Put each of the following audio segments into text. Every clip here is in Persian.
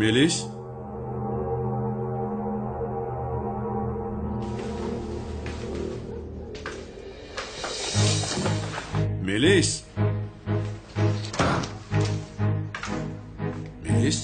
Melis? Melis? Melis?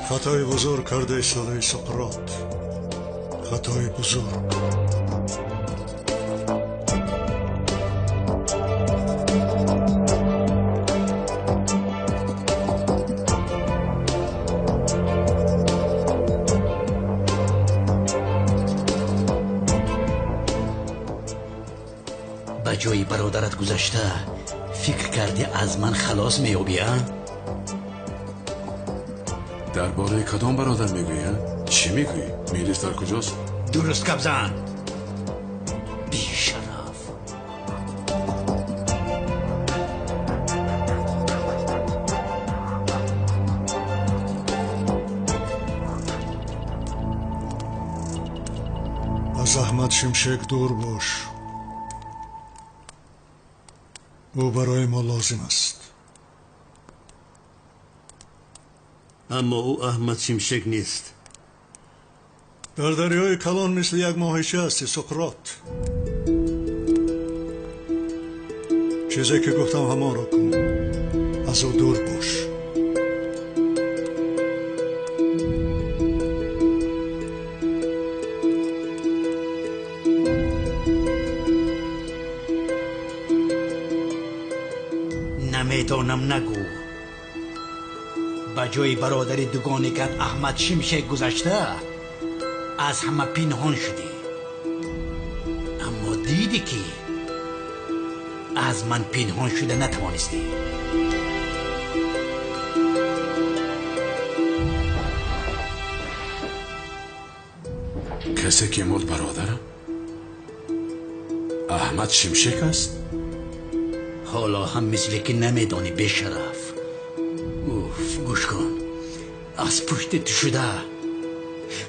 خطای بزرگ کرده ساله سقراط. خطای بزرگ. با جای برادرت گذشته فکر کردی از من خلاص میابی؟ درباره کدام برادر میگویی؟ چی میگویی؟ میلیس در کجاست؟ درست کبزن بی شرف. از احمد شمشک دور باش. او برای ما لازم است. اما او احمد شمشک نیست. در دریای کلان مثل یک ماهیچه هستی سقراط. چیزی که گفتم همان را کن. از او دور باش. نمیتونم نگو. با جای برادر دوگانی که احمد شمشک گذشته از همه پنهان شدی، اما دیدی که از من پنهان شده نتوانستی. کسی که مرد برادرم؟ احمد شمشک است؟ حالا هم مثل که نمیدانی به شرف. اوف گوش کن، از پشت تو شده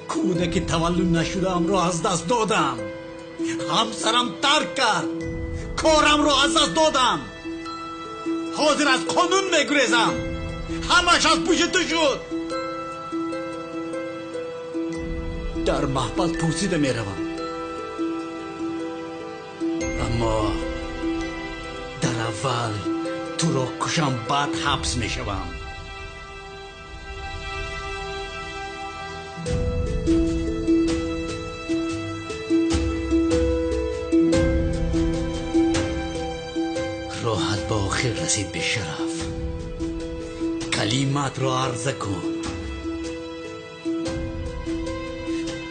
کودک تولد نشده ام را از دست دادم. همسرم ترک کرد، کارم را از دست دادم. حاضر از قانون میگریزم. همش از پشت تو شد. در محبت پوسیده میروم، اما در اول تو را کشم، بعد حبس میشوم. راحت با آخر رسید به شرف. کلمات را عرضه کن.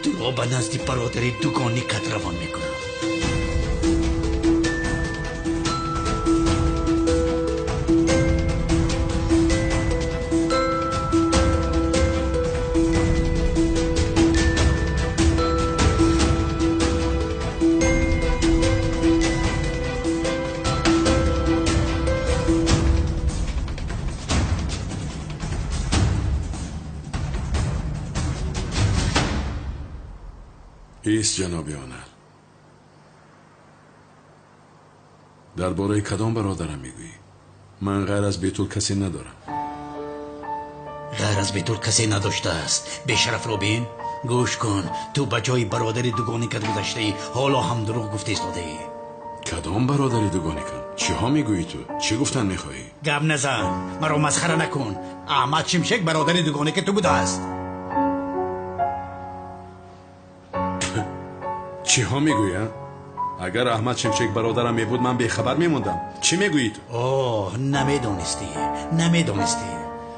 تو را به نزد برادر دوگانی کت روان میکنم. ایست جناب آنر. درباره کدام برادرم میگویی؟ من غیر از بیتول کسی ندارم. غیر از بیتول کسی نداشته است. بیشرف روبین، گوش کن. تو به جای برادری دوگانی که گذشته ای حالا هم دروغ گفته ایستاده ای. کدام برادری دوگانی کن؟ چی ها میگویی تو؟ چی گفتن میخواهی؟ گپ نزن، مرا مسخره نکن. احمد شمشک برادری دوگانی که تو بوده است. چی ها میگویی؟ اگر احمد شمشک برادرم میبود من بیخبر میموندم. چی میگویی تو؟ اوه، نمیدونستی.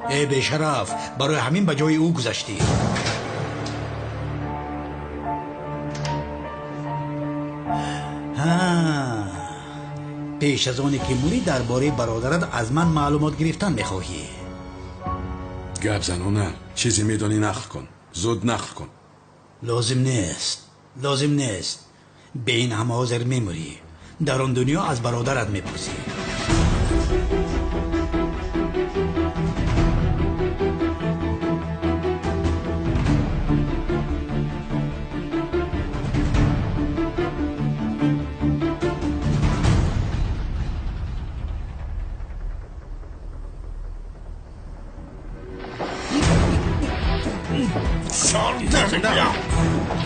ای بیشرف، برای همین به جای او گذشتی. پیش از آنی که موری درباره برادرت از من معلومات گرفتن میخواهی. گپ زن و نه. چیزی میدونی نقل کن. زود نقل کن. لازم نیست. به این همه حاضر میموری. در آن دنیا از برادرت میپرسی.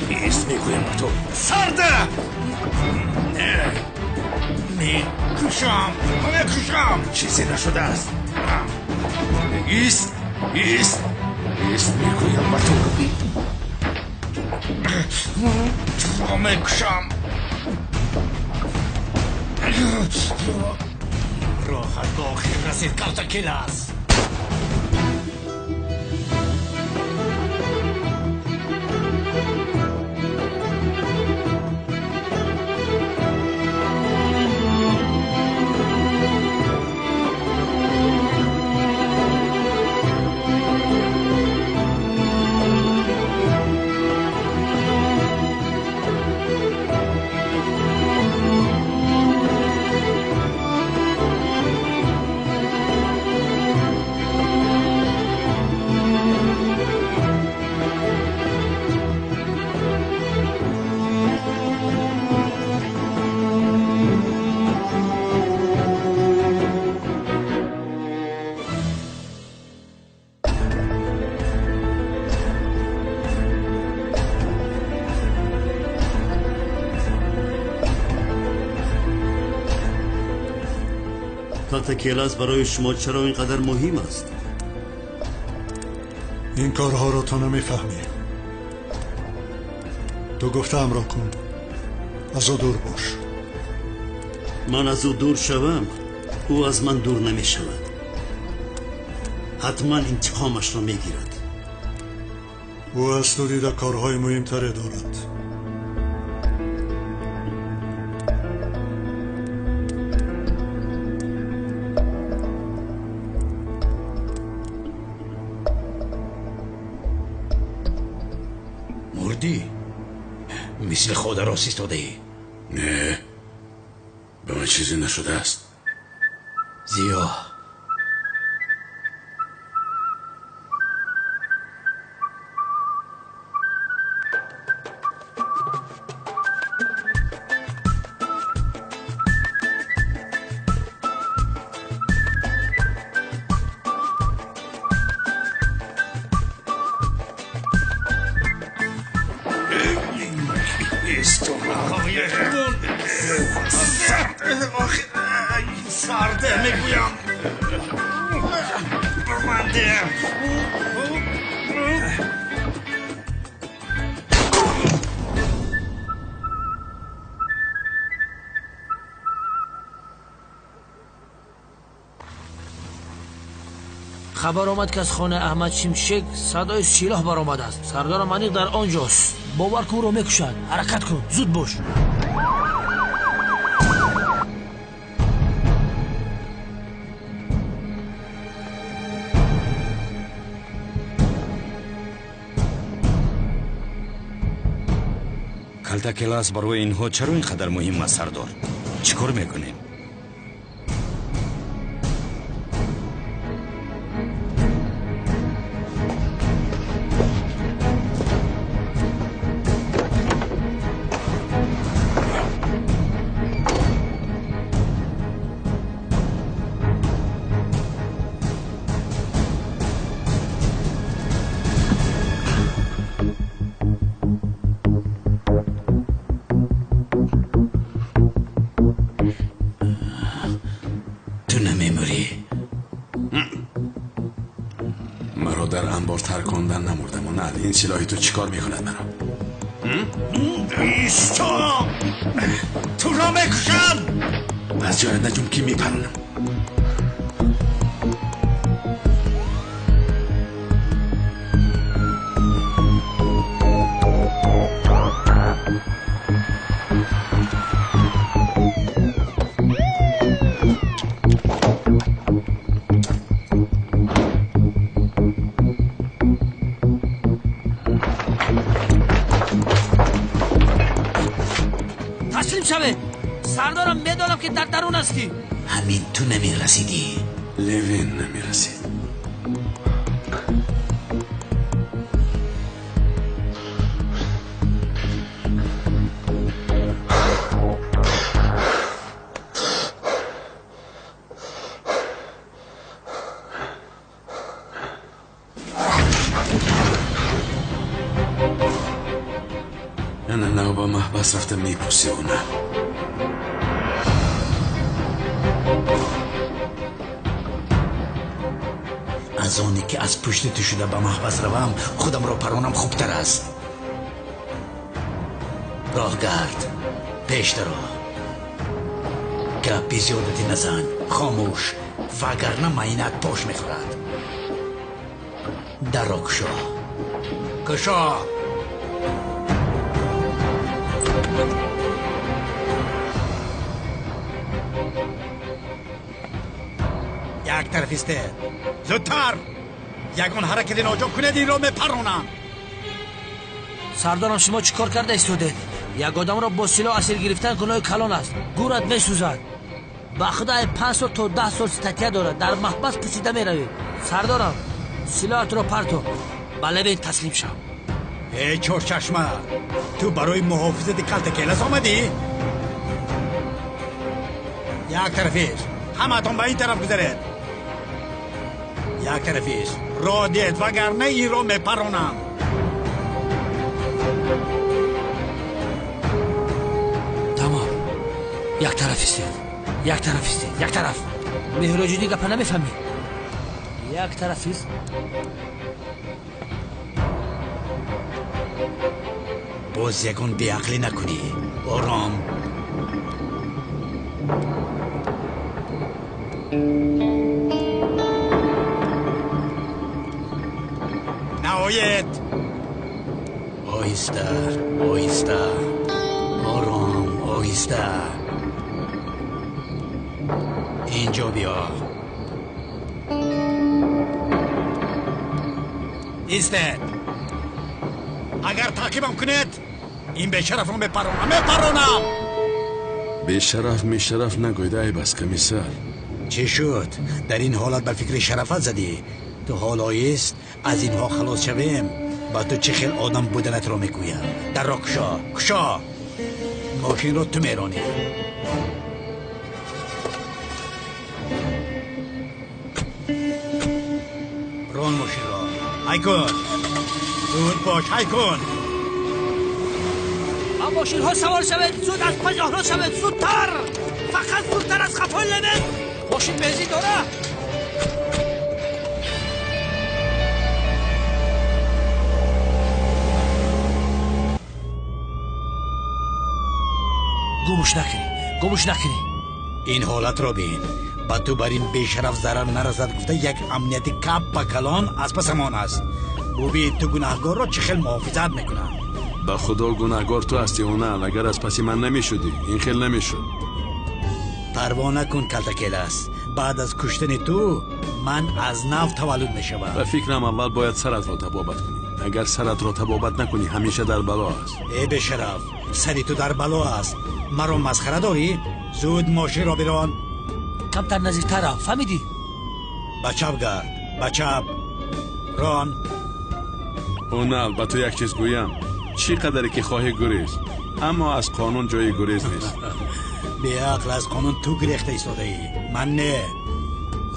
ایست میگویم تو. سرده! میکشم. چیزی نشده است. ایست میگویم با تو. میکشم. راحت به آخر رسید. کارتکیل است. کلاس برای شما چرا اینقدر مهم است؟ این کارها رو تو نمیفهمی. تو گفتم را کن. از او دور باش. من از او دور شوم، او از من دور نمی شود. حتما انتقامش را می گیرد. او از تو دیده کارهای مهمتره دارد. مردی؟ مثل خود راست ایستاده ای؟ نه، به من چیزی نشده است. زیا سرده میگویم. برمنده. خبر آمد که از خانه احمد شمشک صدای سلاح برآمده است. سردار منیق در آنجاست. باور کن او را میکشد. حرکت کن، زود باش. کلتا کلاس برای اینها چرا اینقدر مهم است سردار؟ چیکار میکنیم؟ را در انبار ترک کندن نمردم و نه این سلاح تو چیکار میکند مرا؟ ایستا تو را میکشم. از جای نجوم کی میپرونم. سردارم میدانم که در درون هستی. همین تو نمیرسیدی. لوین نمیرسید. نه با محبس رفته میپوسی و نه. از آنی که از پشت تو شده به محبس روم خودم را پرانم خوبتر است. راه گرد پیش درو. گپی زیادتی نزن. خاموش وگرنه معینت پاش میخورد. در را کشا کشا. یک طرفیسته زودتر. یگان حرکت ناجا کنید این را میپرونم. سردارم شما چیکار کرده ایستاده؟ یک آدم را با سلاح اسیر گرفتن گناه کلان است. گورت میسوزد. با خدای 5 سال تا 10 سال ستیه دارد. در محبس پسیده میروی. سردارم سلاحت را پرتو. بله بین تسلیم شو. ای چور چشمه تو برای محافظت کلت کلس آمدی؟ یک طرفیش همه اتون به این طرف گذارید. یک طرفیش را دید وگرنه ای را میپرونم. تمام. یک طرف استید. یک طرف استید. یک طرف. مهراجودی گپه نمیفهمی. یک طرف است. باز یکون بیعقلی نکنی. آرام. نهایت آهسته آهسته آرام آهسته. اینجا بیا. ایستد. اگر تعقیبم کنید این بیشرف رو میپرونم. بیشرف میشرف نگویده ای بس کمیسر. چی شد؟ در این حالت به فکر شرفت زدی؟ تو حال آیست از اینها خلاص شویم با تو چه خیل آدم بودنت رو میگویم. در را کشا کشا. ماشین رو تو میرانی. ران ماشین را. های کن زود باش. های کن. با ماشین ها سوار شوید. زود از پنجاه را شوید. زودتر. فقط زودتر از خفای لبید. ماشین بنزین داره. گمش نکنی. این حالت رو بین. با تو بر این بیشرف ضرر نرسد گفته یک امنیتی کپ با کلان از پسمان است. ببین تو گناهگار را چه خیل محافظت میکنم. با خدا گناهگار تو هستی و نه. اگر از پسی من نمیشدی این خیل نمیشد. پروا نکن کلتکیل است. بعد از کشتن تو من از نو تولد میشم. و فکرم اول باید سرت را تبابت کنی. اگر سرت را تبابت نکنی همیشه در بلا است. ای بیشرف سری تو در بلا است. مرا مسخره داری؟ زود ماشین را بران. کمتر نزدیکتر را. فهمیدی؟ بچپ گرد. بچپ ران. اونال با تو یک چیز گویم. چی قدری که خواهی گریز اما از قانون جای گریز نیست. بیعقل از قانون تو گریخته ایستاده ای. من نه.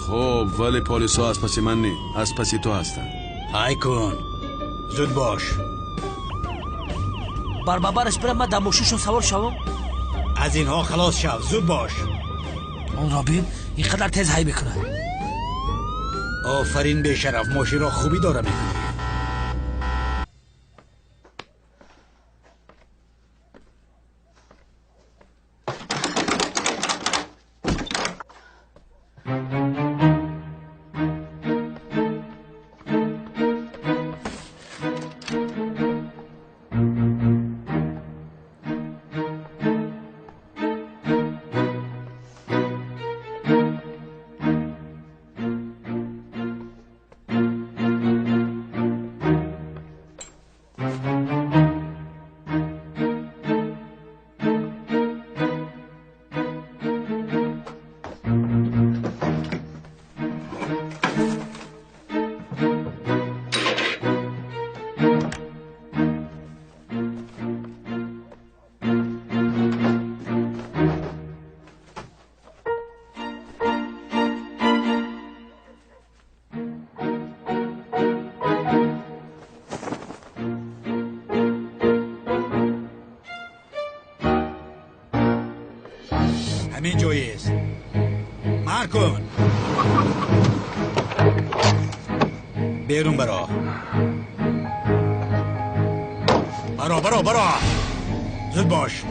خب ولی پلیس ها از پسی من نی. از پسی تو هستن. های کن. زود باش. برش برم من در ماشینشون سوار شوم. از اینها خلاص شو. زود باش. اون را بین اینقدر تیز هی میکنه. آفرین به شرف، ماشی را خوبی داره میکنی. همین جایی است. مر کن. بیرون برا. برا زود باش.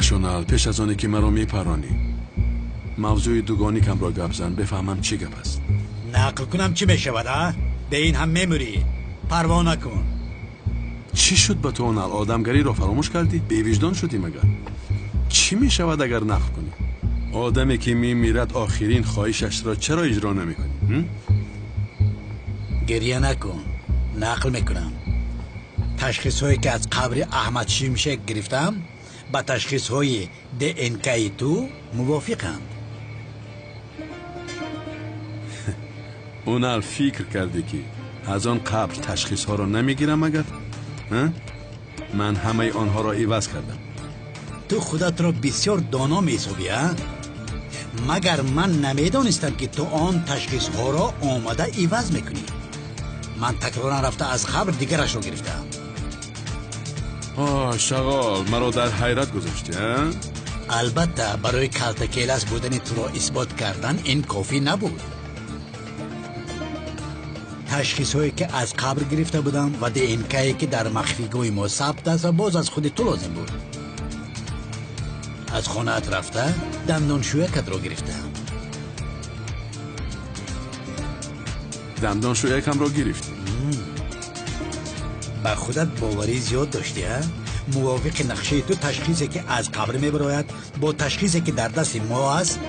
شونال پیش از آنی که مرا میپرانی موضوع دوگانی کم را گپ زن بفهمم چی گپ است. نقل کنم چی میشود؟ به این هم میموری. پروا نکن. چی شد با تو اونال؟ آدمگری را فراموش کردی؟ بی وجدان شدی مگر؟ چی میشود اگر نقل کنی؟ آدمی که میمیرد آخرین خواهشش را چرا اجرا نمیکنی؟ گریه نکن. نقل میکنم. تشخیص هایی که از قبر احمد شیمشک گرفتم با تشخیص های DNK تو موافقند. اونال فکر کردی که از آن قبر تشخیص ها را نمیگیرم مگر؟ من همه آنها را عوض کردم. تو خودت را بسیار دانا می‌حسابی ها؟ مگر من نمیدانستم که تو آن تشخیص ها را آمده عوض میکنی. من تکرارا رفته از قبر دیگرش را گرفتم. شغال مرا در حیرت گذاشتی ها؟ البته برای کلتکیلس بودن تو را اثبات کردن این کافی نبود. تشخیص هایی که از قبر گرفته بودم و DNK که در مخفیگاه ما ثبت است باز از خود تو لازم بود. از خانه‌ات رفته دندانشویکت را گرفتم. دندانشویکم را گرفتی؟ با خودت باوری زیاد داشتی ها؟ موافق نقشه تو تشخیصی که از قبر میبراید با تشخیصی که در دست ما است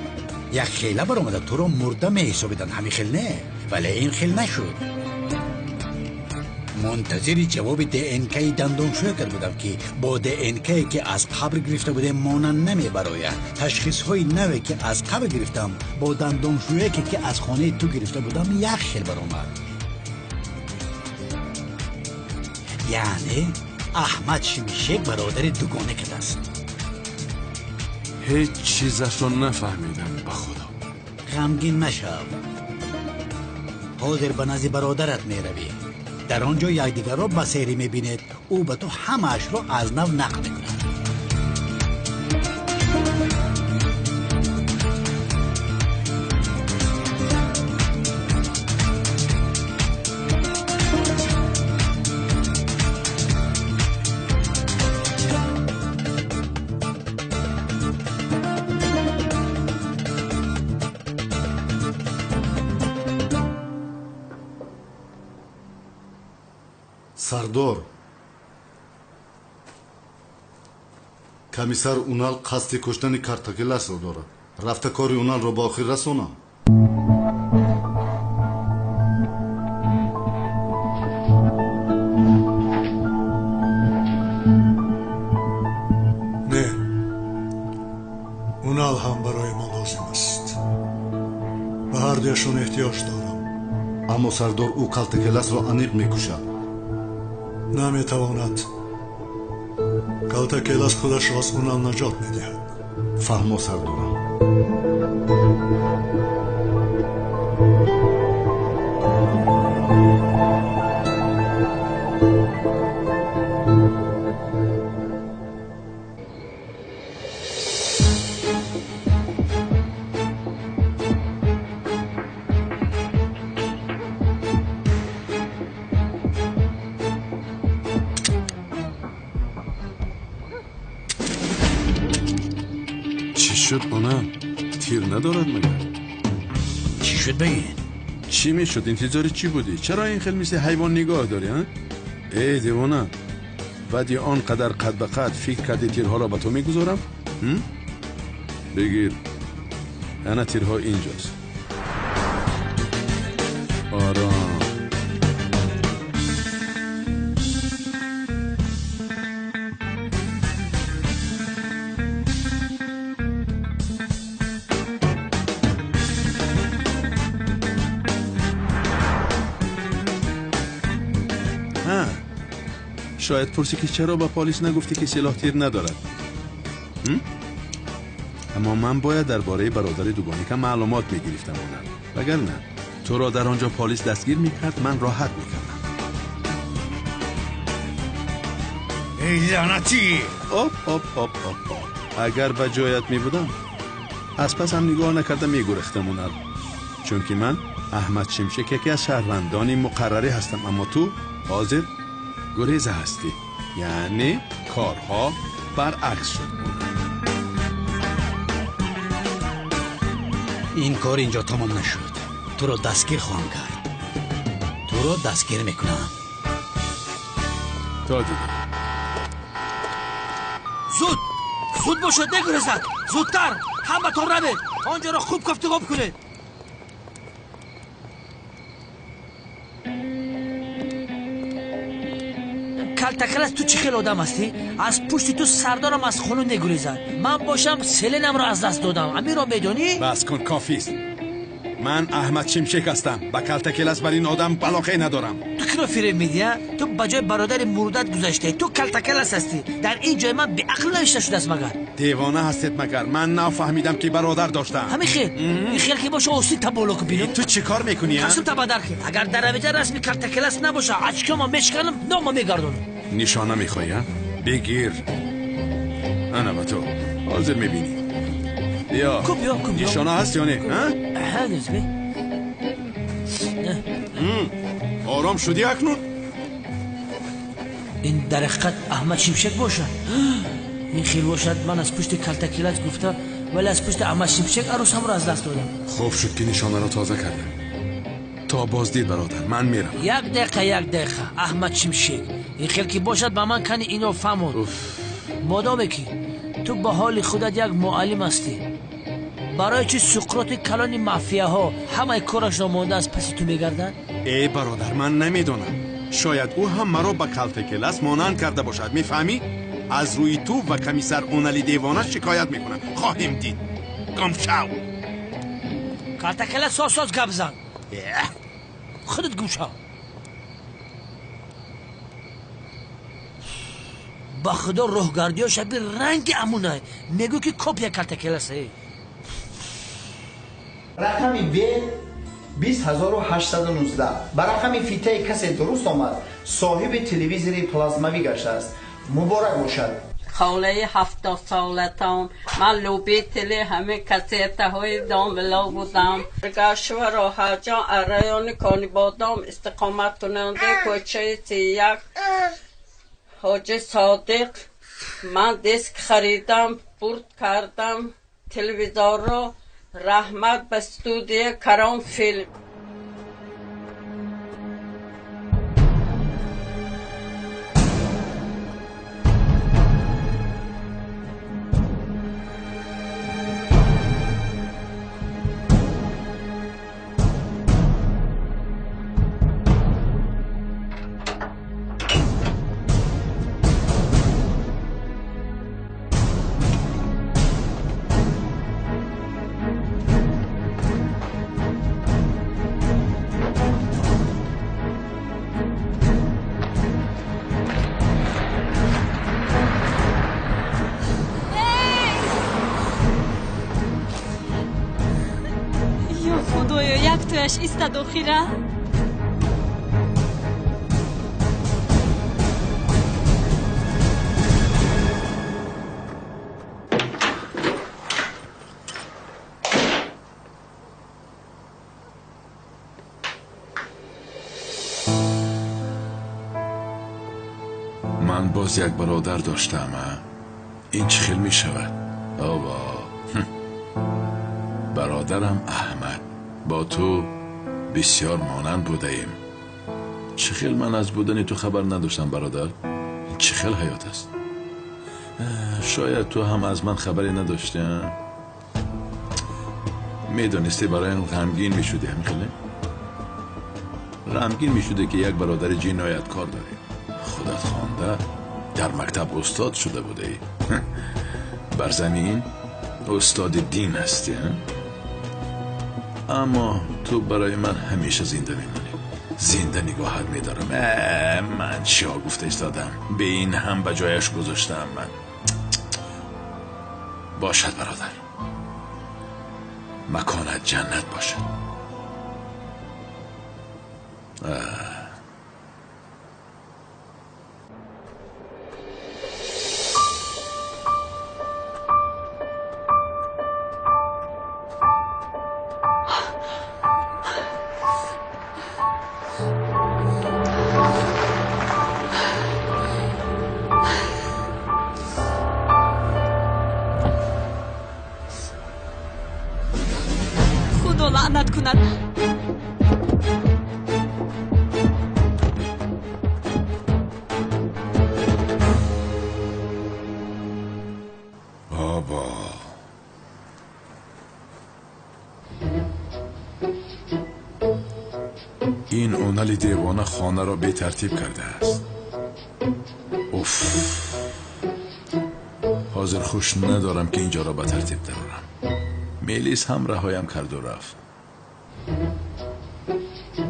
یک خیله برآمده تو را مرده میحسابیدن. همین خیل نه، ولی این خیل نشد. منتظر جواب DNK دندانشویکت بودم که با DNK که از قبر گرفته بوده مانند نمیبراید. تشخیص های نوی که از قبر گرفتم با دندانشویکی که از خانه تو گرفته بودم یک خیل برآمد. یعنی احمد شیمشک برادر دوگانه کده است. هیچ چیزش رو نفهمیدم به خدا. غمگین مشو. حاضر به نزد برادرت میروی. در آنجا یکدیگر را بسیری میبینید. او به تو همه‌اش را از نو نقل میکند. سردار комиссар унал қасди куштани картакеласро дорад. рафта кори уналро ба охир расонам. نه اونال هم برای ما لازم است به هر دوشون احتیاج دارم аммо сардор ӯ калтакеласро аниқ мекушад. наметавонад калтакелас худашро аз унал наҷот медиҳад. фаҳмо сардорам. چی شد اونا؟ تیر ندارد مگر؟ چی شد بگین؟ چی میشد؟ انتظار چی بودی؟ چرا این خیلی مثل حیوان نگاه داری ها؟ ای دیوانا بعد یا آنقدر قد به قد فکر کردی تیرها را به تو میگذارم؟ بگیر انا تیرها اینجاست. آرام شاید پرسی که چرا با پلیس نگفتی که سلاح تیر ندارد. اما من باید درباره برادر دوگانی که معلومات میگرفتم وگر نه تو را در آنجا پلیس دستگیر میکرد من راحت میکردم. ای لعنتی! اگر به جایت میبودم از پس هم نگاه نکرده میگرختم چون که من احمد شمشک یکی از شهروندان مقرری هستم اما تو حاضر گریزه هستی. یعنی کارها برعکس شد. این کار اینجا تمام نشد. تو رو دستگیر خواهم کرد. تو رو دستگیر میکنم. تا دیگه زود باشد نگریزد. زودتر همه تون روید آنجا را خوب گفتگو کنید. کلتکلس تو چه خیل آدم هستی؟ از پشت تو سردارم از خونو نگریزد. من باشم سلنم رو از دست دادم. همین رو میدونی؟ بس کن کافیست. من احمد شمشک هستم. با کلتکلس بر این آدم بلاخه ندارم. تو کی رو فریب میدی؟ تو بجای برادر مردت گذاشته. تو کلتکلس هستی. در این جای من به عقل نوشته شده است مگر؟ دیوانه هستید مگر؟ من نفهمیدم که برادر داشتم. همین خیر. این خیر که باشه اوستی تبولو که بینم. تو چی کار میکنی؟ قسم تبادر که اگر در رویجه رسمی کلتکلس نباشه اچکامو میشکنم نامو میگردونم. نشانه میخوایی ها؟ بگیر. انا با تو حاضر میبینی. بیا نشانه هست یا نه؟ هنوز بی آرام شدی اکنون؟ این در حقیقت احمد شمشک باشد. این خیل باشد من از پشت کلتکلس گفته ولی از پشت احمد شمشک عروسم رو از دست دادم. خوب شد که نشانه رو تازه کردم. تا بازدید برادر من میرم. یک دقیقه احمد شمشک این خیل که باشد با من کنی اینو فهمون. مادامه که تو با حال خودت یک معلم هستی برای چی سقراط کلان مافیا ها همه کارش را مانده از پس تو میگردن؟ ای برادر من نمیدونم. شاید او هم مرا با کلتکلس مانند کرده باشد. میفهمی؟ از روی تو و کمیسر اونالی دیوانه شکایت میکنم. خواهیم دید. گم شو. کلتکلس ساز گپ زن. خودت گوش ها. با خدا روحگردی ها شبیه رنگ امونه. میگو که کپی کلتکلسه. رقمی ب 20819 با رقمی فیته کسی درست آمد صاحب تلویزیون پلازموی گشته است. مبارک باشد. خاله 70 سالتان من لوبی تلی همه کسیته های داملا بودم. گشور و حجان ارایان کانی بادام استقامت کننده کوچه 31 حاج صادق. من دیسک خریدم برد کردم تلویزیون رو رحمت به استودیو کرام فیلم. گیریش ایستاد اخیره؟ من باز یک برادر داشتم. این چه خیل می شود؟ آبا برادرم احمد با تو بسیار مانند بوده ایم. چه خیل من از بودن تو خبر نداشتم برادر. این چه خیل حیات است. شاید تو هم از من خبری نداشتی. میدونستی برایم غمگین می شده. همین خیلی غمگین می شده که یک برادر جنایتکار داری. خودت خوانده در مکتب استاد شده بوده ای. بر زمین استاد دین هستی. اما تو برای من همیشه زنده میمونی. زنده نگاهت میدارم. من چیا گفته ایستادم؟ به این هم به جایش گذاشتم. من باشد برادر، مکانت جنت باشد. خدا لعنت کند. بابا این اونالی دیوانه خانه را به ترتیب کرده است. اوف، حاضر خوش ندارم که اینجا را به ترتیب درارم. میلیس هم رهایم کرد و رفت.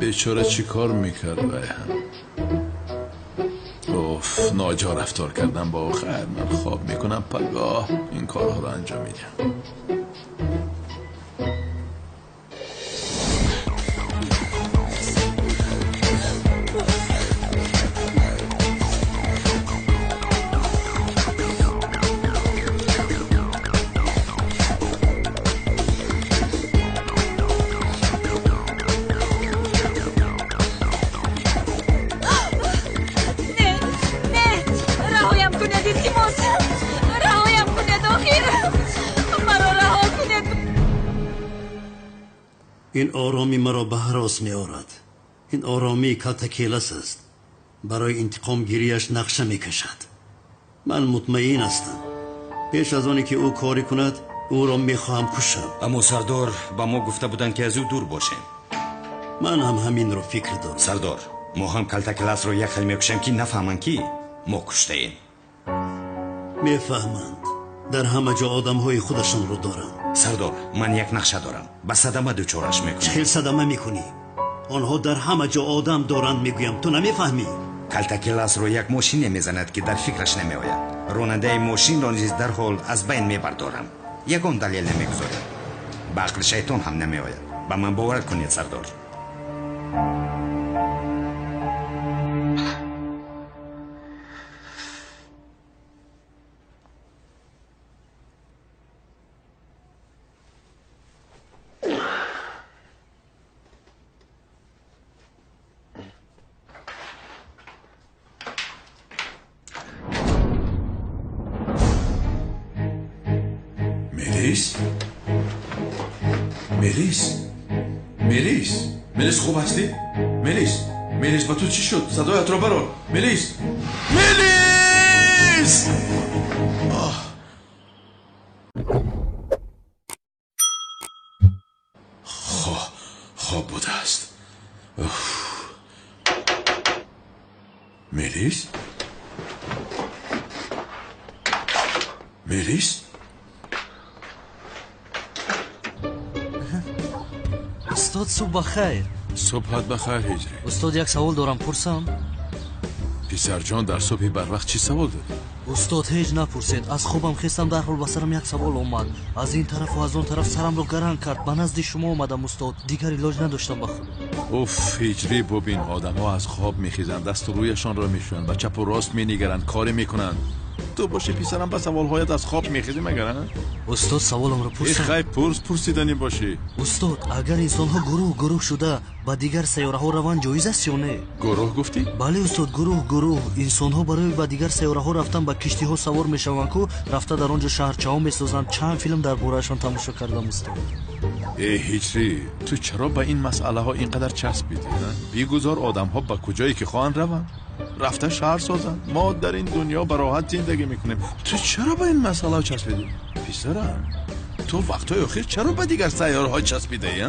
بیچاره چی کار میکرد وای هم. اوف، ناجا رفتار کردم با خیر. من خواب میکنم پگاه این کارها را انجام میدم. این آرامی مرا به هراس می آورد. این آرامی کلتکیلس است. برای انتقام گیریش نقشه می کشد. من مطمئن هستم پیش از آنی که او کاری کند او را می خواهم کشم. اما سردار با ما گفته بودن که از او دور باشیم. من هم همین رو فکر دارم. سردار ما هم کلتکیلس رو یک خیل می کشیم که نفهمن که ما کشته ایم. می فهمند. در همه جا آدم های خودشان رو دارن. سردار من یک نقشه دارم. به صدمه دوچارش میکنم. چه صدمه میکنی؟ آنها در همه جا آدم دارند میگویم. تو نمیفهمی؟ کلتکیلس رو یک ماشین نمیزند که در فکرش نمیآید. راننده ماشین را نیز در حال از بین میبردارم. یگان دلیل نمیگذارم. به عقل شیطان هم نمیآید. به من باور کنید سردار. ملیس خوب هستی؟ ملیس با تو چی شد؟ صدایت را برار. ملیس خواب بوده است. ملیس استاد صبح بخیر. صبحت بخیر هجری. استاد یک سوال دارم پرسم؟ پسر جان در صبح بر وقت چی سوال داری؟ استاد هیچ نپرسید. از خوابم خستم در حال به سرم یک سوال اومد. از این طرف و از اون طرف سرم رو گران کرد. به نزد شما اومدم استاد. دیگر علاج نداشتم بخود. اوف هجری ببین آدم ها از خواب میخیزند دست و رویشان را میشویند و چپ و راست مینگرند کاری میکنند. تو باشی پسرم به سوالهایت از خواب میخیزی مگر نه؟ استاد سوالم رو پرسیدم. خیلی پرسیدنی باشی. استاد اگر انسان ها گروه شده با دیگر سیاره ها روان جایز است یا نه؟ گروه گفتی؟ بله استاد گروه انسان ها برای با دیگر سیاره ها رفتن با کشتی ها سوار میشوند که رفته در آنجا شهرچه ها میسازند. چند فیلم در بورهشان تماشا کردم استاد. ای هجری تو چرا با این مسئله ها اینقدر چسبیدی؟ بیگذار آدم ها با کجایی که خواهند روند رفته شهر سازن. ما در این دنیا به راحت زندگی میکنیم. تو چرا با این مسئله ها چسبیدی؟ پسرم تو وقتای اخیر چرا با دیگر سیاره ها چسبیده ای؟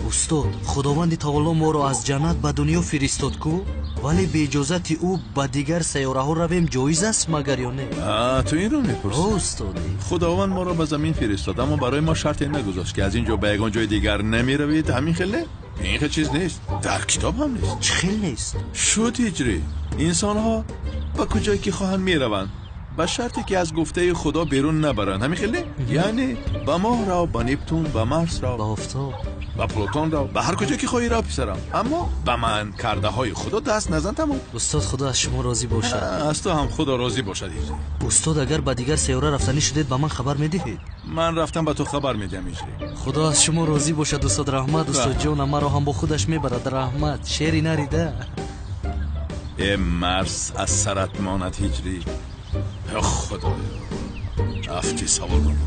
استاد خداوند تعالی ما رو از جنت به دنیا فرستاد کو ولی به اجازت او با دیگر سیاره ها رویم جایز است مگر یا نه؟ تو این رو میپرسی؟ استاد خداوند ما رو به زمین فرستاد اما برای ما شرطی نگذاشت که از اینجا به یگان جای دیگر نمیروید. همین خیلی این خیلی چیز نیست. در کتاب هم نیست. چه خیلی نیست؟ شد هجری انسان ها با کجایی که خواهند میروند با شرطی که از گفته خدا بیرون نبرن. همین خیلی یعنی با ماه را با نیپتون با مرس را با آفتاب با پلوتون را به هر کجا که خواهی را پسرم اما به من کرده های خدا دست نزن. تمام. استاد خدا از شما راضی باشد. از تو هم خدا راضی باشد هجری. استاد اگر با دیگر سیاره رفتنی شدید به من خبر میدهید؟ من رفتم به تو خبر میدم هجری. خدا از شما راضی باشد استاد رحمت. استاد جان مرا هم با خودش میبرد. رحمت شعری نریده. ای مرس از سرت ماند هجری. خدا افتی سوالم.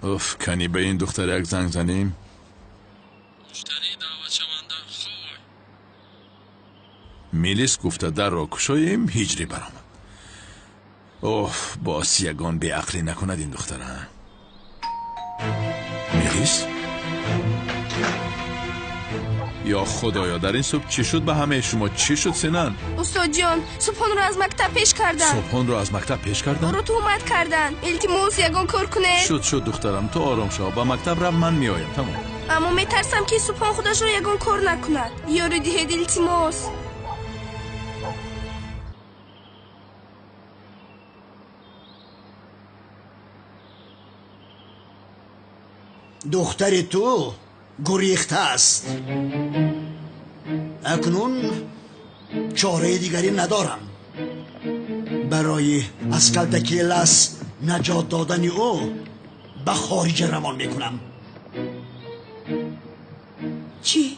اوف کنی به این دختر یک زنگ زنیم؟ مشتری دعوت شونده خواه میلیس گفته در را کشاییم. هجری برام باس یگان به عقلی نکند این دختر. میلیس یا خدایا در این صبح چی شد به همه شما؟ چی شد سنن؟ استاد جان صبحان رو از مکتب پیش کردن. صبحان رو از مکتب پیش کردن؟ رو تهمت کردن. التماس یگان کار کنه. شد دخترم تو آرام شو. با مکتب رفت من میایم. تمام. اما میترسم که صبحان خودش رو یگان کار نکند. یارو دهید التماس. دختر تو گریخته است. اکنون چاره دیگری ندارم. برای از کلتکی لس نجات دادن او به خارج روان میکنم. چی؟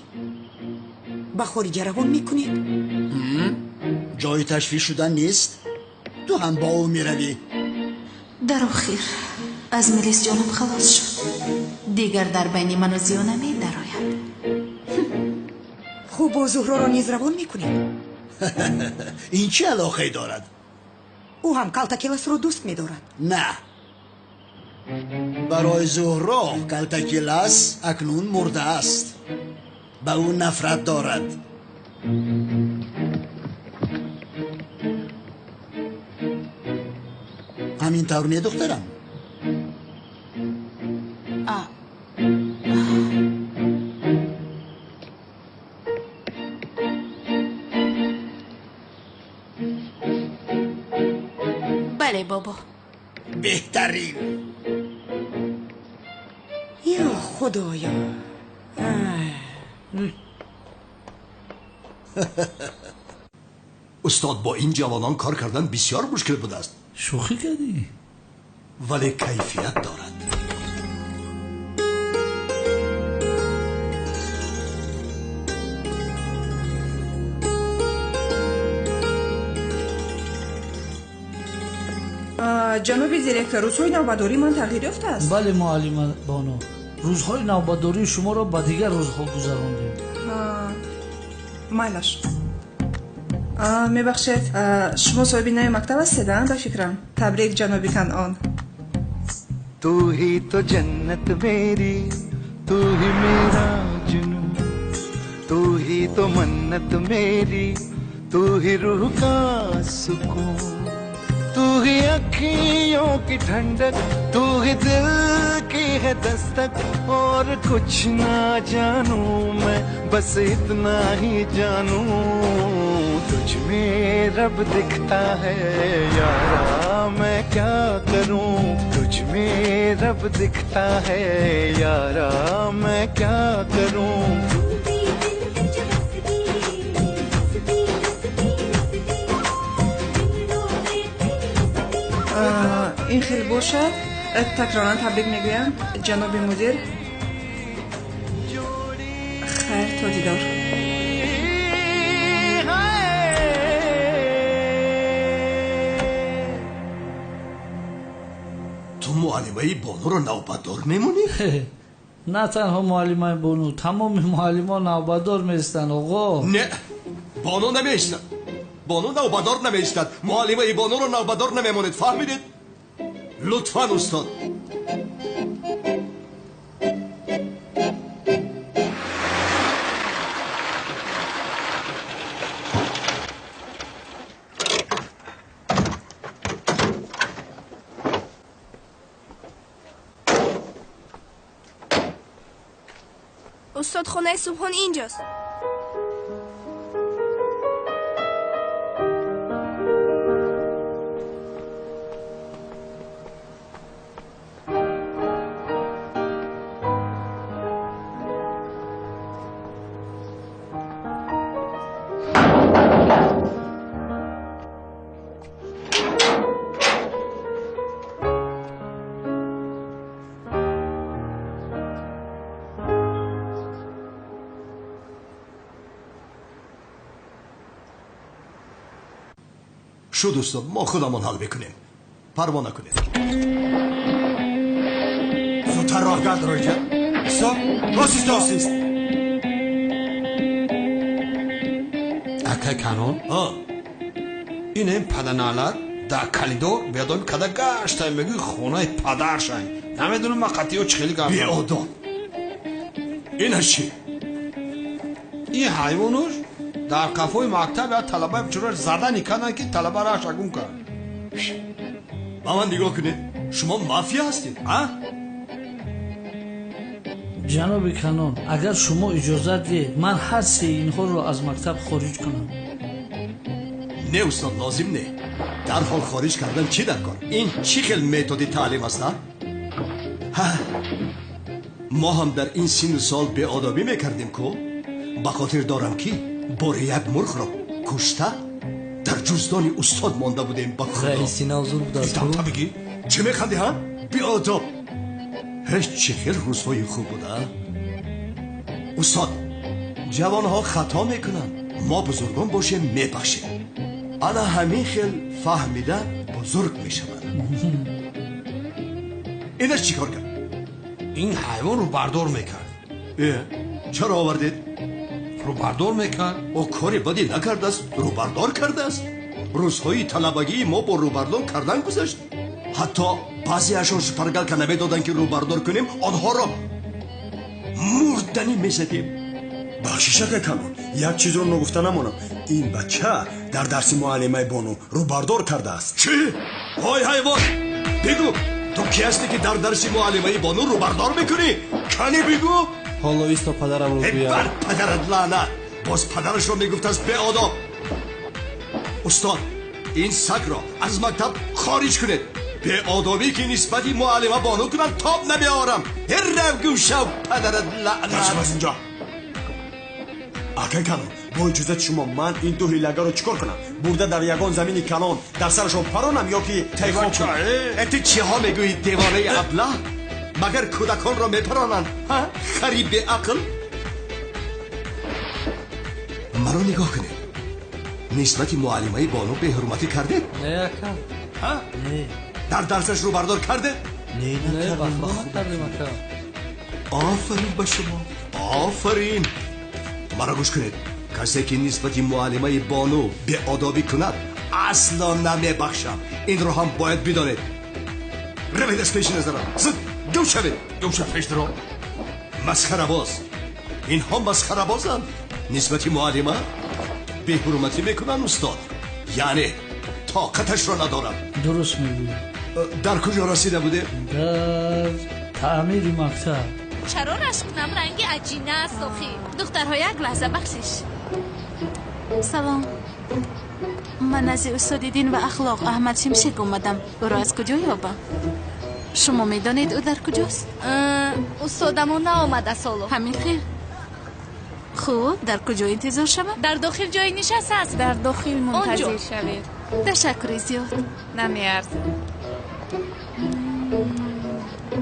به خارج روان میکنید؟ جای تشویش شدن نیست. تو هم با او میروی. در آخر از میلیس جانم خلاص شد. دیگر در بین من و زیو نمی درآید. خوب و زهرا را نیز روان میکنید؟ این چه علاقه دارد؟ او هم کلتکیلس رو دوست میدارد. نه برای زهرا کلتکیلس اکنون مرده است. به او نفرت دارد. همین طور نه دخترم؟ بله بابا. بهترین. یا خدایا. استاد با این جوانان کار کردن بسیار مشکل بوده است. شوخی کردی؟ ولی کیفیت دارد. جناب دیرکتور روزهای نوبتداری من تغییر یافته است. بله معلم بانو. روزهای نوبتداری شما را با دیگر روزها گذراندیم. مایلش میبخشید شما صاحب نام مکتب هستید؟ به فکرم. تبریک جناب کنعان. तू ही तो जन्नत मेरी, तू ही मेरा जुनू, तू ही तो मन्नत मेरी, तू ही रूह का सुकून. ही अखियों की ठंडक, तू ही दिल की है दस्तक, और कुछ ना जानू मैं, बस इतना ही जानू तुझ में रब दिखता है यारा, मैं क्या करूं, तुझ में रब दिखता है यारा, मैं क्या करूं। این خیلی باشه. تکرارا تبریک میگویم جناب مدیر. خیر تا دیدار. تو معلمه بانو رو نوبتدار میمونی؟ نه تنها معلمه بانو، تمام معلمان نوبتدار میستن آقا. نه بانو نمیستن، بانو نوبتدار نمیستن، معلمه بانو رو نوبتدار نمیمونید، فهمیدید؟ لطفاً استاد. استاد خونه صبحان اینجاست. شو دوستان ما خودمون حل بکنیم، پروا نکنید. زودتر راه گرد روی استاد راستیست. اکا کانون این پدرنالر در کلیدو بیادم کده گشته میگی خونه پدرشن، نمیدونم ما قطعی و چخیلی گرد بی آدم این چی؟ این حیوانوش در کافوی مکتب یا طلبه بچورش زده نیکنن که طلبه را شگون کن. با من نگاه کنید، شما مافیا هستید ها؟ جناب کانون اگر شما اجازه دید من هر سه اینها رو از مکتب خارج کنم. نه استاد لازم نه، در حال خارج کردن چی در کار؟ این چی خیل متدی تعلیم است؟ ما هم در این سن و سال به آدابی میکردیم که به خاطر دارم که بار یک مرغ را کشته در جزدان استاد مانده بودیم. با خدا رئیسی نازور بود از تو بگی چه میخندی ها؟ بی آداب. هیچ چه خیل روزهای خوب بوده. استاد جوان ها خطا میکنن، ما بزرگان باشیم میبخشیم. انا همین خیل فهمیده بزرگ میشود. اینش چی کار کرد؟ این حیوان رو بردار میکرد. چرا آوردید؟ رو بردار میکرد. او کاری بدی نکرده است، رو بردار کرده است. روزهای طلبگی ما با رو بردار کردن گذشت. حتی بعضی اشون شپرگل که نمیدادن که رو بردار کنیم آنها را مردنی میزدیم. بخشیشه کانون یک چیز رو نگفته نمونم، این بچه در درس معلمه بانو رو بردار کرده است. چی؟ های حیوان بگو تو کی هستی که در درس معلمه بانو رو بردار میکنی؟ کنی بگو. حالا ایستا پدرم رو بیار. بر پدرت لعنت، باز پدرش رو میگفت از به آداب. استاد این سگ را از مکتب خارج کنید. به آدابی که نسبتی معلمه بانو کنن تاب نمیارم. هر رو گوشه پدرت لعنت. نشم از اینجا اکا کانون با اجازت شما من این دو هیلگر رو چکار کنم؟ برده در یگان زمین کلان در سرشون پرانم یا که تیخاب کنم؟ تو چی ها میگویی دیوانه ابله؟ مگر کودکان را میپرانن؟ خریب به عقل؟ مرا نگاه کنید، نسبت معلمه بانو به حرمتی کرده؟ نه اکا نه. در درسش رو بردار کرده؟ نه نکردیم اکا. آفرین به شما، آفرین. مرا گوش کنید، کسی که نسبت معلمه بانو به آدابی کند اصلا نمیبخشم. این رو هم باید بدانید. روید از پیش نظرم، زد گم شوید. گم شو پیش درو. مسخره باز، این هم مسخره بازن. نسبت معلمه به حرمتی میکنن استاد. یعنی طاقتش را ندارم. درست میگویی. در کجا رسیده بوده؟ در تعمیر مکتب. چرا رشقنم رنگ عجینه است آخی؟ دخترها یک لحظه بخشش. سلام، من از استاد دین و اخلاق احمد شمشک اومدم. او را از کجا یابم؟ شما میدانید او در کجاست؟ استادمون نآمده سالو. همین خیر. خوب، در کجا انتظار شوم؟ در داخل جای نشست است. در داخل منتظر شوید. تشکر زیاد. نمیارزم.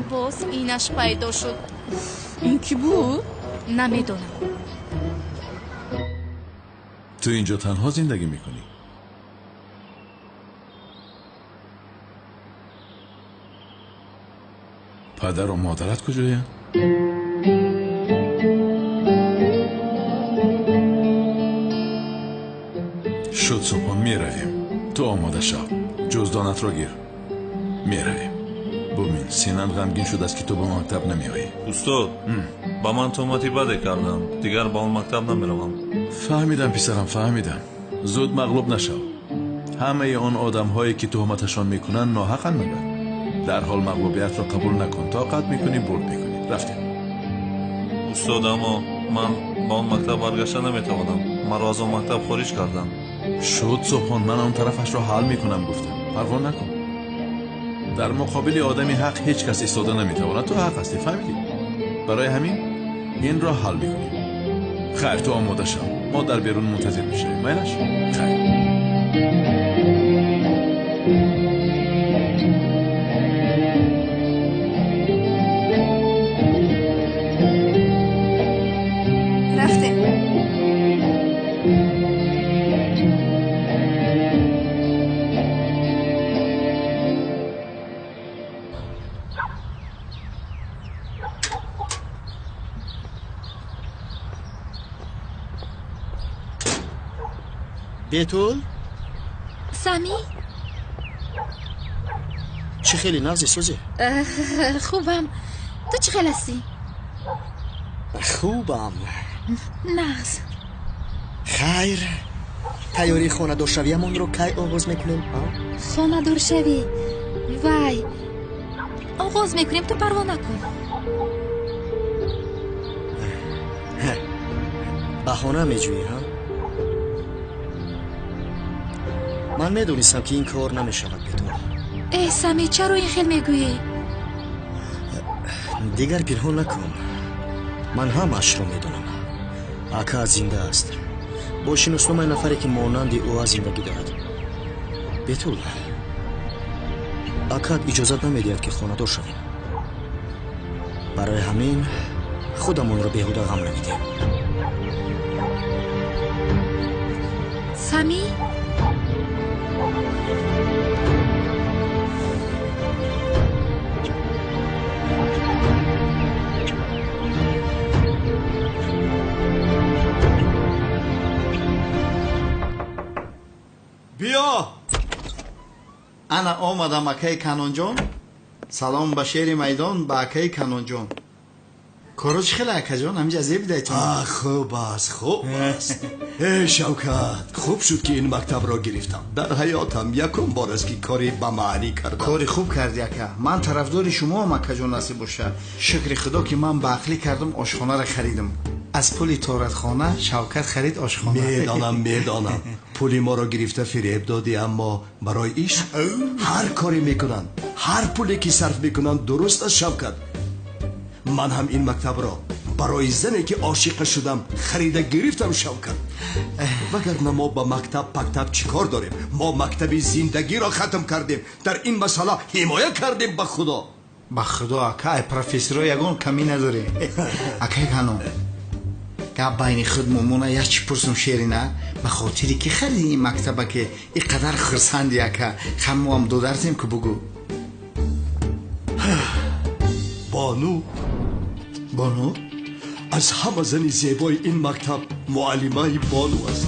باز اینش پیدا شد. این کی بود؟ نمیدونم. تو اینجا تنها زندگی میکنی؟ پدر و مادرت کجایی؟ شد صبح میرویم. تو آماده شو، جزدانت را گیر، میرویم. ببین سینم غمگین شده است که تو به مکتب نمیایی. استاد با من تهمتی بده کردم، دیگر با اون مکتب نمیروم. فهمیدم پسرم، فهمیدم. زود مغلوب نشو. همه اون آدم هایی که تهمتشان میکنن ناحقن مگر. در حال مغلوبیت را قبول نکن. طاقت میکنی برد میکنی. رفتیم. استاد اما من با اون مکتب برگشته نمیتوانم. من را از اون مکتب خارج کردم. شد صبحان من اون طرفش را حل میکنم گفتم. پروا نکن. در مقابل آدمی حق هیچ کس ایستاده نمیتواند. تو حق هستی، فهمیدی؟ برای همین این را حل میکنیم. خیر تو آماده شو، ما در بیرون منتظر میشیم. میلش خیر. بیتول؟ سامی؟ چه خیلی نغزی سوزی؟ خوبم. تو چه خیلی هستی؟ خوبم. نغز. خیر، تیاری خانه دار شویمون رو کی آغاز میکنیم؟ خانه دار شوی؟ وای، آغاز میکنیم تو پروا نکن. بهانه میجویی ها؟ من میدونستم که این کار نمیشود بیتول. ای سامی چرا این خیلی میگویی؟ دیگر پنهان نکن. من همش رو میدونم. اکا زنده است. با شناسنامه نفری که مانند او زندگی دارد. بیتول، اکا اجازت نمیدهد که خانه دار شویم. برای همین خودمون رو بیهوده غم نمیدیم. سامی؟ بیا. انا آمدم اکای کنون جان. سلام به شیر میدان به اکای کنون جان. کارو چه خیلی اکا جان؟ همینجا زیب دایتون. خوب است، خوب است. ای شوکت، خوب شد که این مکتب را گرفتم. در حیاتم یکم بار است که کاری با معنی کردم. کاری خوب کردی اکا. من طرفدار شما هم اکا جان نصیب باشه. شکر خدا که من به عقلی کردم آشخانه را خریدم. از پولی تارتخانه شوکت خرید آشخانه. میدانم پولی ما را گرفته فریب دادی، اما برای ایش هر کاری میکنن، هر پولی که صرف میکنن درست است شوکت. من هم این مکتب را برای زنی که عاشق شدم خریده گرفتم شوکت. وگرنه ما با مکتب چیکار داریم؟ ما مکتب زندگی را ختم کردیم. در این مسئله حمایت کردیم. به خدا اکا پروفسور یگون کمی نداره. اکا کنون گپ بین خود ممونه یک چی پرسم شیری نه؟ به خاطری که خیلی این مکتبه که اینقدر خرسندی اکا خمو هم دو درسیم که بگو. بانو؟ از همه زنی زیبای این مکتب معلمه بانو است.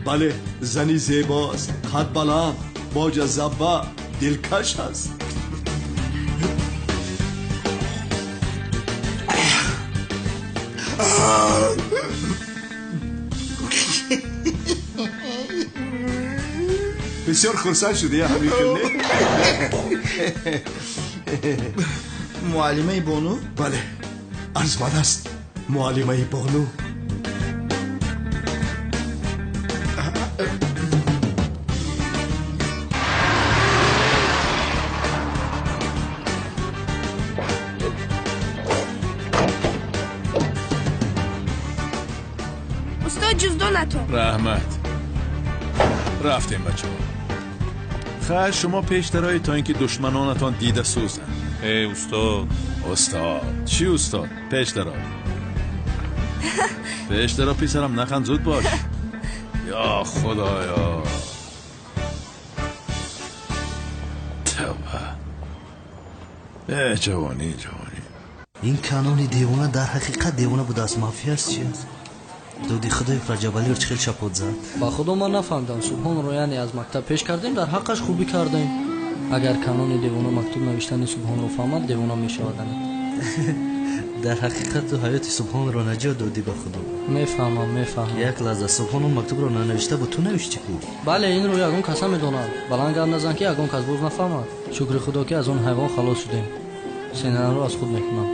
بله، زنی زیبا است، قد بلند، با جذبه، دلکش است. بسیار خرسند شدی یا همین خیلی؟ معلمه بانو؟ بله ارزمند است معلمه بانو. استاد جزدانتون رحمت رفتیم بچه ها. خیر شما پیشترهایی تا اینکه دشمنانتان دیده سوزن. ای استاد. استاد چی استاد؟ پیشترها پیشترها پیسرم نخند زود باش. یا خدایا توبه. جوانی این کانون دیوانه در حقیقت دیوانه بود از مافیا است. چی است؟ دودی خدای فرجابالی رو چخیل شپود زد. با خدا ما نفهمدم سبحان رو یعنی از مکتب پیش کردیم در حقش خوبی کردیم. اگر کانون دیوانه مکتوب نوشتن سبحان رو فهمد دیوانه میشودن. در حقیقت تو حیات سبحان رو نجات دادی با خدا. میفهمم یک لحظه سبحان مکتوب رو ننوشته بود تو نوشتی کو؟ بله این رو یگون کس میدونم. بلند گرد نزن که یگون کس بود نفهمد. شکر خدا که از اون حیوان خلاص شدیم. سینه رو از خود میکنم.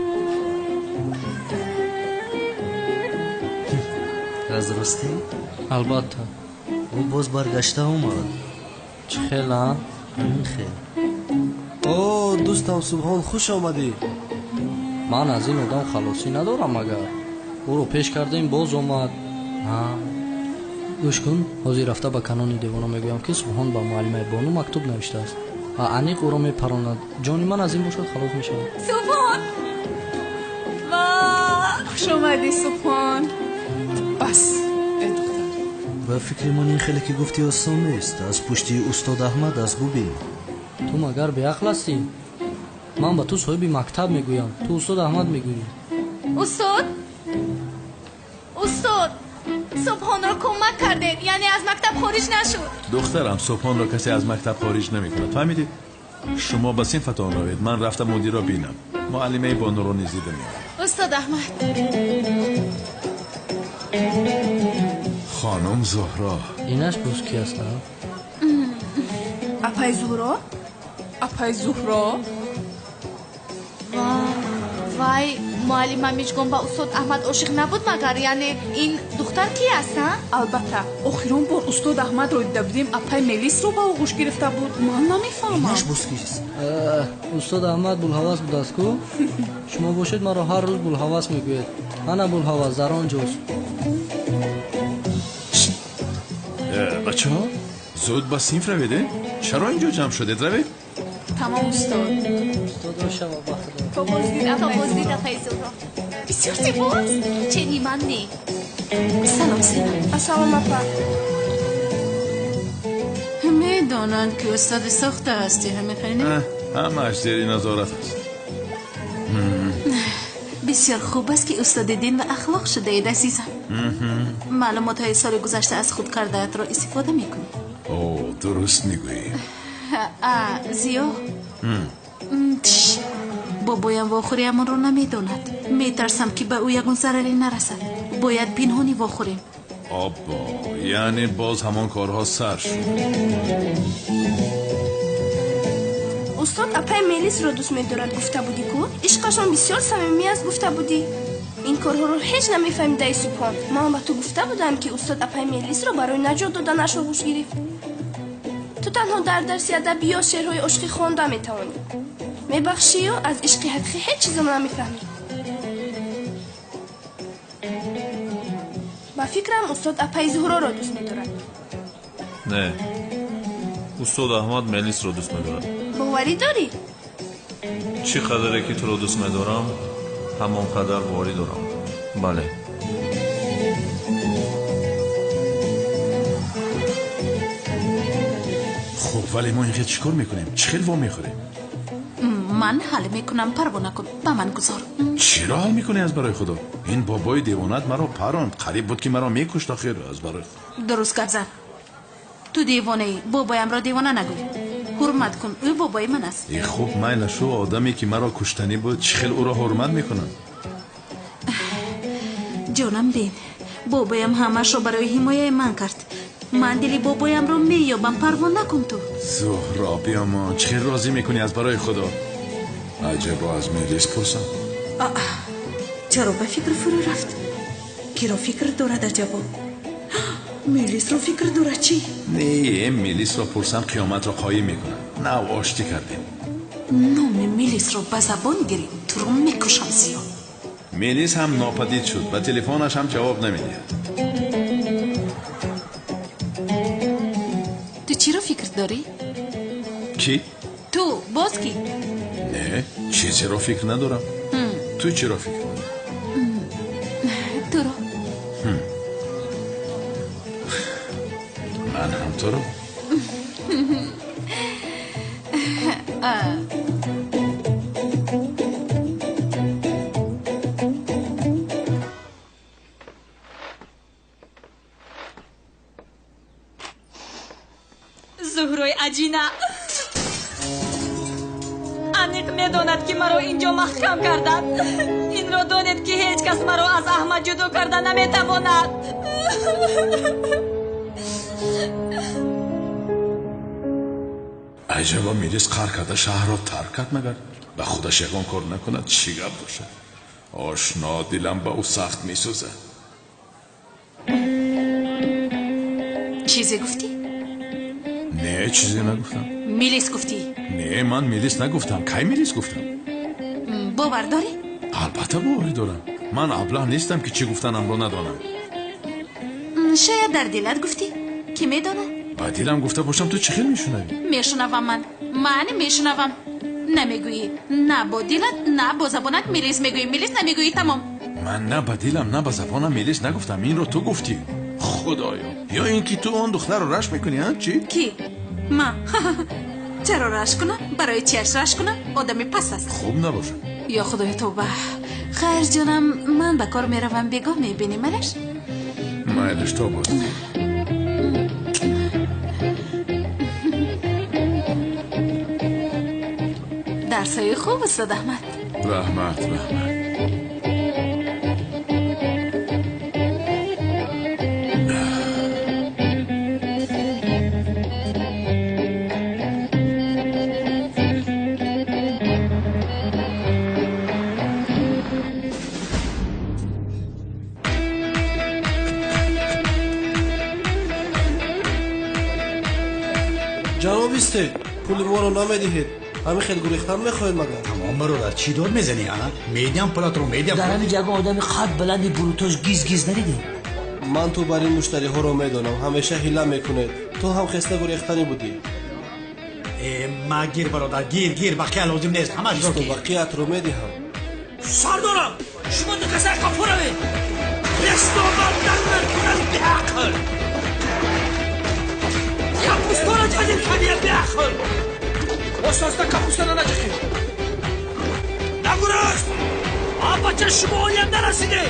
از راستی؟ البته. او باز برگشته اومد. چه خیلی ها؟ خیلی. اوه دوستم سبحان خوش آمدی. من از این آدم خلاصی ندارم مگر. او رو پیش کردیم باز اومد. گوش کن حاضر رفته با کانون دیوانه میگویم که سبحان با معلمه بانو مکتوب نوشته است. انیق او را میپراند. جانی من از این باشد خلاص میشم. سبحان خوش آمدی سبحان. بس و فکر من این خیلی که گفتی آسان نیست. از پشتی استاد احمد از ببین. تو مگر به عقل هستی؟ من با تو صاحب مکتب میگویم تو استاد احمد میگویی. استاد سبحان رو کمک کردین یعنی از مکتب خارج نشد. دخترم سبحان را کسی از مکتب خارج نمیکند فهمیدید؟ شما بس این فتان روید. من رفتم مدیر را بینم. معلمه بانو رو نیزیده میاد. استاد احمد. خانم زهرا. اینش بوز کی هست؟ اپای زهرا؟ اپای زهرا؟ وای معلمم میگم با استاد احمد عاشق نبود مگر یعنی این دختر کی است؟ البته آخرین بار استاد احمد رو دیده بودیم اپای ملیس رو با آغوش گرفته بود. من نمیفهمم. اینش بوز کی است؟ استاد احمد بولهوس بود است کو؟ شما باشید مرا هر روز بولهوس میگوید. انا بولهوس در آنجاست. بچه ها زود با سینف رویده؟ چرا اینجا جمع شده روید؟ تمام استاد. استاد رو شما بخدا. تو بازدید اپای زهرا. بسیار زیباست. چه نیمنی. سلام سلام. السلام اپا. میدونن که استاد ساخته هستی همین همه زیر نظارت هست. بسیار خوب است که استاد دین و اخلاق شده اید عزیزم. معلومات های سال گذشته از خود کردهت را استفاده میکنی. اوه درست میگویی. زیو بابایم واخوری اما رو نمیدوند. میترسم که به او یکون ضرری نرسد. باید پنهانی واخوریم. آبا یعنی باز همان کارها سر شد. استاد اپای ملیس رو دوست می‌دارد گفته بودی کو؟ عشقشون بسیار صمیمی است گفته بودی. این کارها رو هیچ نمی‌فهمیده ای سبحان. من با تو گفته بودم که استاد اپای ملیس رو برای نجات دادنش آغوش گرفت. تو تنها در درس ادبی یا شعرهای عشقی خوانده می‌توانی. میبخشی و از عشق حقیقی هیچ چیزی نمی‌فهمی. با فکرم استاد اپای زهرا رو دوست می‌دارد. نه استاد احمد ملیس رو دوست می‌دارد. باوری داری؟ چی قدره که تو رو دوست می‌دارم همان قدر باوری دارم. بله. خب ولی ما اینکه چیکار میکنیم؟ چه خیلی وام میخوریم؟ من حل میکنم پروا نکن با من گذار. چرا حل میکنی از برای خدا؟ این بابای دیوانت مرا پراند. قریب بود که مرا میکشت آخر از برای درست گرزن. تو دیوانه ای بابایم را دیوانه نگوی. حرمت کن او بابای من است. ای خوب میلشو آدمی که مرا کشتنی بود چه خیلی او را حرمت میکنم. جانم بین بابایم همش رو برای حمایه من کرد من دلی بابایم رو مییابم پروا نکن تو زهرا بیا ما چه راضی میکنی از برای خدا عجبا از میلیس پرسم چرا به فکر فرو رفت کی رو فکر دارد عجبا میلیس رو فکر دارد چی نه میلیس را پرسم قیامت را قایم میکنم نه آشتی کردیم نام میلیس رو به زبان گیریم تو رو میکشم زیاد میلیس هم ناپدید شد و تلفنش هم جواب نمیده تو چی رو فکر داری؟ کی؟ تو باز کی؟ نه چیزی رو فکر ندارم تو چی رو فکر داری؟ تو رو من هم تو رو زهرای عجینا انیق میداند که مرا اینجا محکم کردند این را دانید که هیچ کس مرا از احمد جدا کردن نمیتواند عجبا میلیس قهر کرده شهر را ترک کرد مگر و خودش یکان کار نکند چی گپ باشه آشنا دلم به او سخت میسوزه چیزی گفتی؟ نه چیزی نگفتم میلیس گفتی؟ نه من میلیس نگفتم کی میلیس گفتم باور داری؟ البته باوری دارم من ابله نیستم که چی گفتنم رو ندانم شاید در دلت گفتی؟ کی میدانه؟ با دلم گفته باشم تو چی خیلی میشنوی؟ میشنوم من میشنوم نمیگویی نه با دلت نه با زبانت میلیس میگویی میلیس نمیگویی تمام من نه با دلم نه با زبانم میلیس نگفتم این رو تو گفتی خدایا یا اینکه تو اون دختر رو رشک میکنی ها چی؟ کی؟ من چرا رشک کنم؟ برای چیش رشک کنم؟ آدمی پس است خوب نباشه یا خدای توبه خیر جانم من به کار میروم بگاه میبینی منش؟ مایلش تو باز درسای خوب استاد احمد رحمت جناب استید پول ما رو نمیدهید همین خیلی گریختن میخواید مگر تمام رو را چی دور میزنی ها میدیم پلات رو میدیم در همین جگه آدم قد بلندی بروتاش گیز ندیدی من تو برای مشتری ها رو میدونم همیشه هیله میکنید تو هم خسته گریختنی بودی ما گیر برادر گیر بقیه لازم نیست همه تو بقیه‌ات رو میدهم سردارم شما دو کسر کپو روید رستو بردن کنن به عقل کپوستان جدید کنیم به عقل استاستا کپوستان نجخیم نگرست بچه شما آیم نرسیده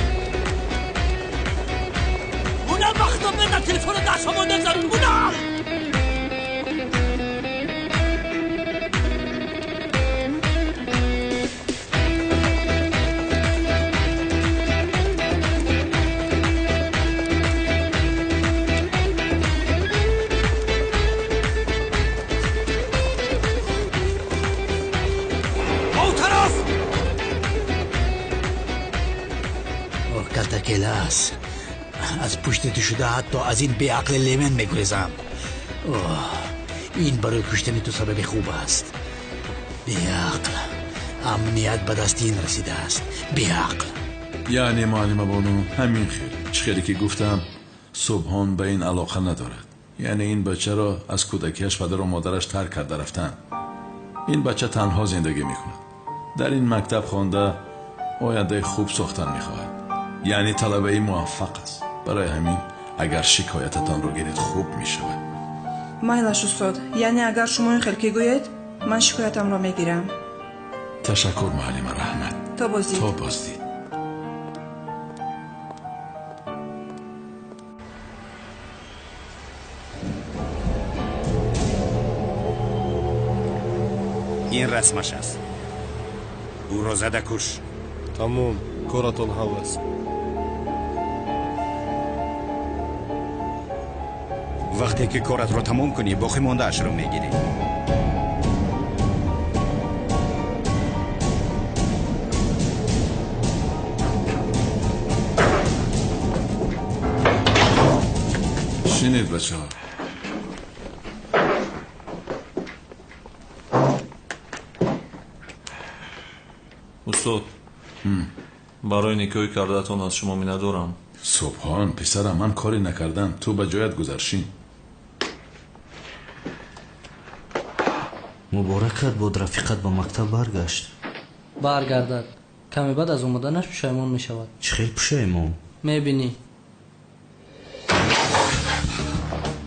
اونا وقتا بده تلفن دست همون نزنون اونا کلاس از پشت تو شده حتی از این به عقل لیمن میگریزم این برای کشتن تو سبب خوب است به عقل امنیت به دست این رسیده است به عقل یعنی معلم بانو همین خیر چه خیلی که گفتم صبحان به این علاقه ندارد یعنی این بچه را از کودکیش پدر و مادرش ترک کرده رفتن این بچه تنها زندگی میکنه در این مکتب خوانده آینده خوب ساختن میخواهد یعنی طلبه موفق است برای همین اگر شکایتتان رو گیرید خوب میشود مایلش استاد یعنی اگر شما این خلکی گوید من شکایتم را میگیرم تشکر معلم رحمت تا بازدید این رسمش است او را زده کش تمام کارتان هواست وقتی که کارت رو تمام کنی باقی مانده اش رو میگیری. شنید بچه ها، استاد برای نیکوی کردتون از شما میندارم. سبحان پسرم، من کاری نکردم، تو به جایت گذاشتی. مبارکت بود رفیقت به مکتب برگشت. برگردد کمی بعد از اومدنش پشیمان می شود. چه خیلی پشیمان؟ میبینی.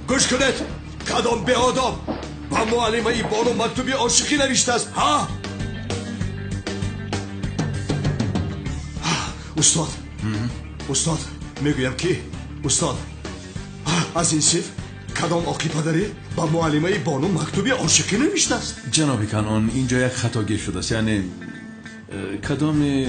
گوش کنید، کدام به آدم با معلمه ای بانو مکتوبی عاشقی نوشته است ها؟ استاد میگویم که استاد از این صف کدام آقی پدری با معلمه ای بانو مکتوبی عاشقی نوشته است؟ جناب کنون اینجا یک خطاگی شده است، یعنی کدام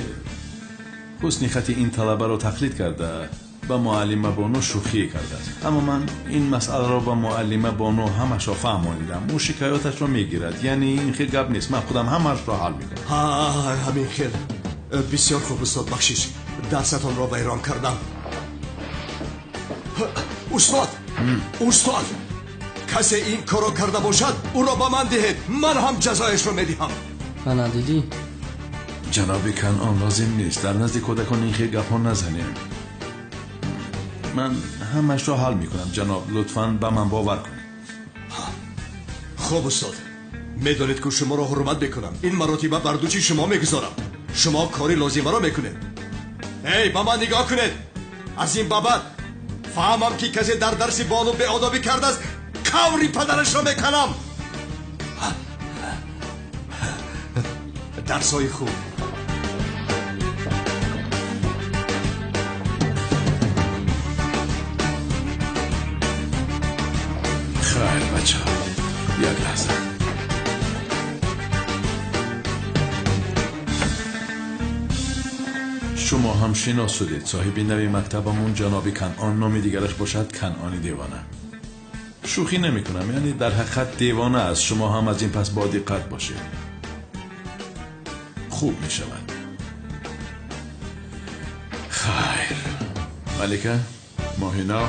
حسنی خطی این طلبه رو تقلید کرده با معلمه بانو شوخی کرده است. اما من این مسئله رو با معلمه بانو همش رو فهمانیدم. او شکایاتش رو میگیرد، یعنی این خیلی گپ نیست، من خودم همش رو حل میکنم. همین خیلی بسیار خوب استاد، بخشش دستتان را ویران کردم. استاد کسی این کارو کرده باشد او را به من دهید، من هم جزایش رو میدهم. من دیدی؟ جناب کنون لازم نیست در نزد کودکان این خیلی گپ ها نزنیم. من همش رو حل میکنم جناب، لطفاً به من باور کنید. خوب استاد، میدانید که شما را حرمت میکنم، این مراتبه بر دوش شما میگذارم، شما کاری لازمه را میکنید. ای با من نگاه کنید، از این بابت فهمم که کسی در درس بانو به آدابی کرده است کوری پدرش را میکنم. درسای خوب. خیر بچه ها، یک لحظه. شما هم شناس شدید صاحب نوی مکتبمون جناب کنعان نامی دیگرش باشد کنعانی دیوانه. شوخی نمی کنم، یعنی در حقیقت دیوانه است. شما هم از این پس با دقت باشید، خوب می شود. خیر ملکه، ماهینا،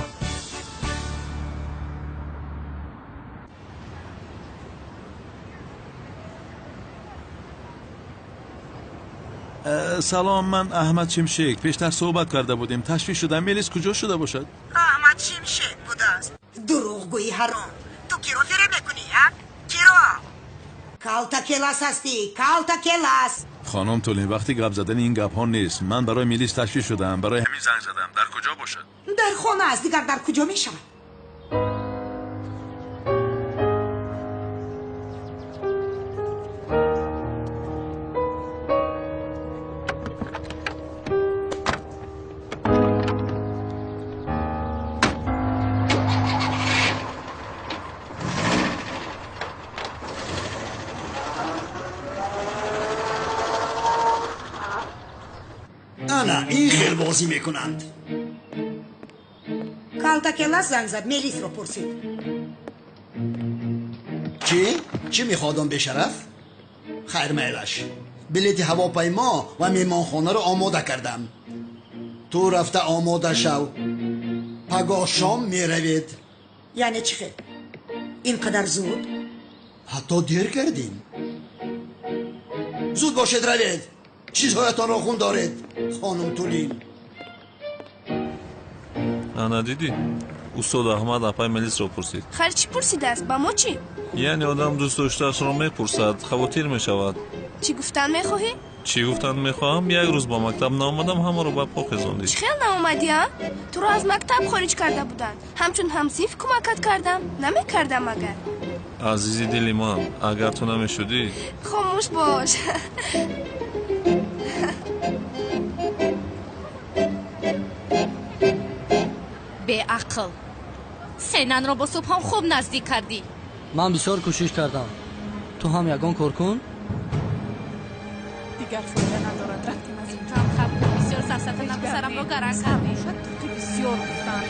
سلام، من احمد شمشک. پیشتر صحبت کرده بودیم، تشویش شدم. میلیس کجا شده باشد؟ احمد شمشک بوداست. دروغگویی حرام. تو کی رو دره میکنی ها؟ کی رو؟ کالتا کلاس هستی، کالتا کلاس. خانم تولین، وقتی گپ زدن این گپ ها نیست. من برای میلیس تشویش شدم، برای همین زنگ زدم. در کجا باشد؟ در خانه است، دیگر در کجا میشود؟ نه این خیل بازی میکنند. کالتا کلاس زنگ زد، میلیس رو پرسید. چی میخوادم به شرف؟ خیر میلش، بلیت هواپیما و میمانخانه رو آماده کردم. تو رفته آماده شو، پگاه شام میروید. یعنی چی خیل؟ اینقدر زود؟ حتی دیر کردیم. زود باشید روید، چیزهایتان را خون دارید. خانم تولین. انا دیدی؟ استاد احمد اپای ملیس رو پرسید. خیر چی پرسیده است؟ با ما چی؟ یعنی آدم دوست داشتهش رو میپرسد، خواطیر میشود. چی گفتن میخواهی؟ چی گفتن میخواهم؟ یک روز با مکتب نامدم، همه رو به پا خزاندی. چی خیل نامدی ها؟ تو رو از مکتب خارج کرده بودن، همچون همسیف کمکت کردم، نمیکردم اگر. عزیزی دلی من، اگر تو نمیشدی. خاموش باش. به عقل سینن را با صبحان خوب نزدیک کردی. من بسیار کوشش کردم، تو هم یگان کار کن. دیگر فایده ندارد، رفتیم از این تو هم خب بسیار سرسط نبو سرم را گرن کردی. بسیار گفتن